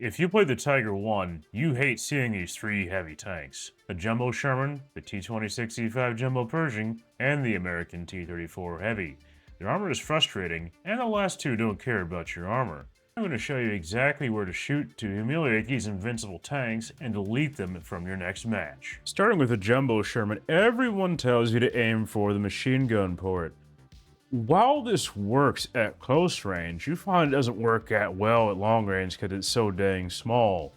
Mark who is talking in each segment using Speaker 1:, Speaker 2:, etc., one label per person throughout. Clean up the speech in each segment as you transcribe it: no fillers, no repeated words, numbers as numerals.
Speaker 1: If you play the Tiger 1, you hate seeing these three heavy tanks. The Jumbo Sherman, the T-26E5 Jumbo Pershing, and the American T-34 Heavy. Their armor is frustrating, and the last two don't care about your armor. I'm going to show you exactly where to shoot to humiliate these invincible tanks and delete them from your next match. Starting with the Jumbo Sherman, everyone tells you to aim for the machine gun port. While this works at close range, you find it doesn't work at well at long range because it's so dang small.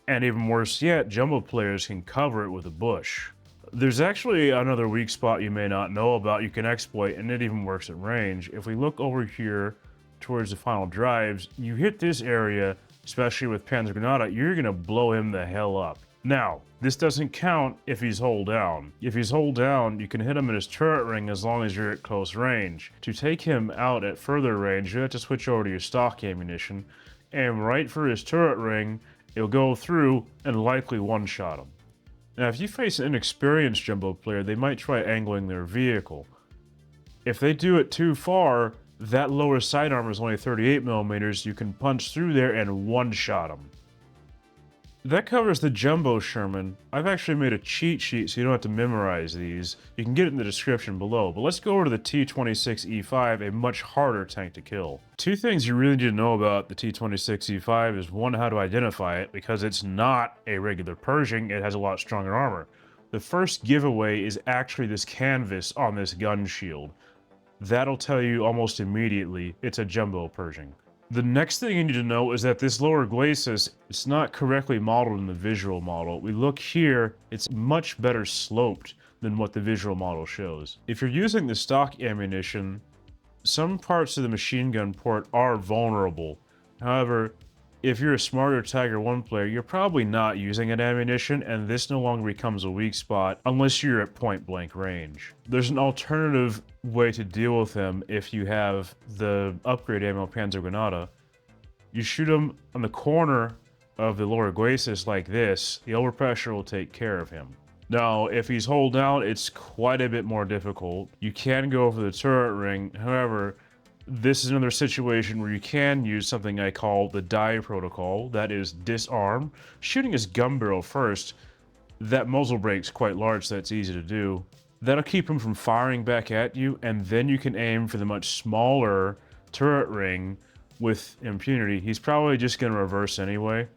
Speaker 1: And even worse yet, Jumbo players can cover it with a bush. There's actually another weak spot you may not know about you can exploit, and it even works at range. If we look over here towards the final drives, you hit this area, especially with Panzergranate, you're gonna blow him the hell up. Now, this doesn't count if he's hull down. If he's hull down, you can hit him in his turret ring as long as you're at close range. To take him out at further range, you have to switch over to your stock ammunition, aim right for his turret ring, it'll go through and likely one-shot him. Now, if you face an inexperienced Jumbo player, they might try angling their vehicle. If they do it too far, that lower side armor is only 38mm, you can punch through there and one-shot them. That covers the Jumbo Sherman. I've actually made a cheat sheet so you don't have to memorize these. You can get it in the description below, but let's go over to the T-26E5, a much harder tank to kill. Two things you really need to know about the T-26E5 is one, how to identify it, because it's not a regular Pershing, it has a lot stronger armor. The first giveaway is actually this canvas on this gun shield. That'll tell you almost immediately it's a Jumbo Pershing. The next thing you need to know is that this lower glacis, it's not correctly modeled in the visual model. We look here, it's much better sloped than what the visual model shows. If you're using the stock ammunition, some parts of the machine gun port are vulnerable. However, if you're a smarter Tiger 1 player, you're probably not using an ammunition, and this no longer becomes a weak spot unless you're at point blank range. There's an alternative way to deal with them if you have the upgrade ammo Panzergranate. You shoot them on the corner of the lower glacis like this, the overpressure will take care of him. Now, if he's hull down, it's quite a bit more difficult. You can go for the turret ring, however, this is another situation where you can use something I call the die protocol, that is disarm. Shooting his gun barrel first, that muzzle break's quite large, so that's easy to do. That'll keep him from firing back at you, and then you can aim for the much smaller turret ring with impunity. He's probably just going to reverse anyway,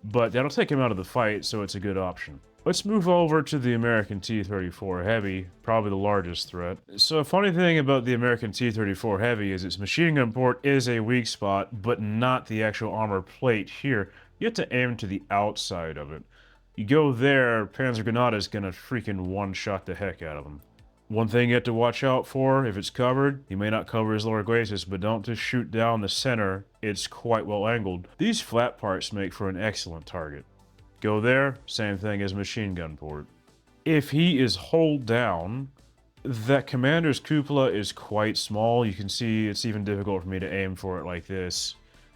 Speaker 1: but that'll take him out of the fight, so it's a good option. Let's move over to the American T-34 Heavy, probably the largest threat. So a funny thing about the American T-34 Heavy is its machine gun port is a weak spot, but not the actual armor plate here. You have to aim to the outside of it. You go there, Panzergranate is gonna freaking one-shot the heck out of him. One thing you have to watch out for, if it's covered, he may not cover his lower glacis, but don't just shoot down the center, it's quite well angled. These flat parts make for an excellent target. Go there, same thing as machine gun port. If he is hull down, that commander's cupola is quite small. You can see it's even difficult for me to aim for it like this,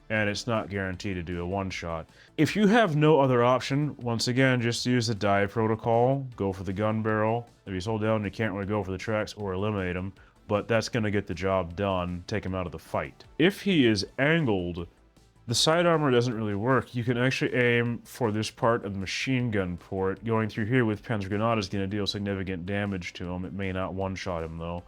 Speaker 1: and it's not guaranteed to do a one-shot. If you have no other option, once again, just use the die protocol, go for the gun barrel. If he's hull down, you can't really go for the tracks or eliminate him, but that's gonna get the job done, take him out of the fight. If he is angled, the side armor doesn't really work. You can actually aim for this part of the machine gun port. Going through here with Panzergranate is going to deal significant damage to him. It may not one-shot him though.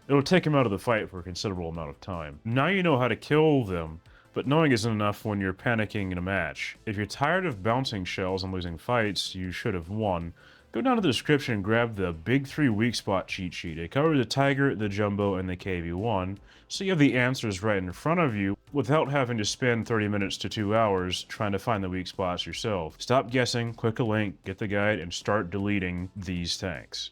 Speaker 1: It'll take him out of the fight for a considerable amount of time. Now you know how to kill them, but knowing isn't enough when you're panicking in a match. If you're tired of bouncing shells and losing fights, you should have won. Go down to the description and grab the Big 3 Weak Spot cheat sheet. It covers the Tiger, the Jumbo, and the KV-1, so you have the answers right in front of you without having to spend 30 minutes to 2 hours trying to find the weak spots yourself. Stop guessing, click a link, get the guide, and start deleting these tanks.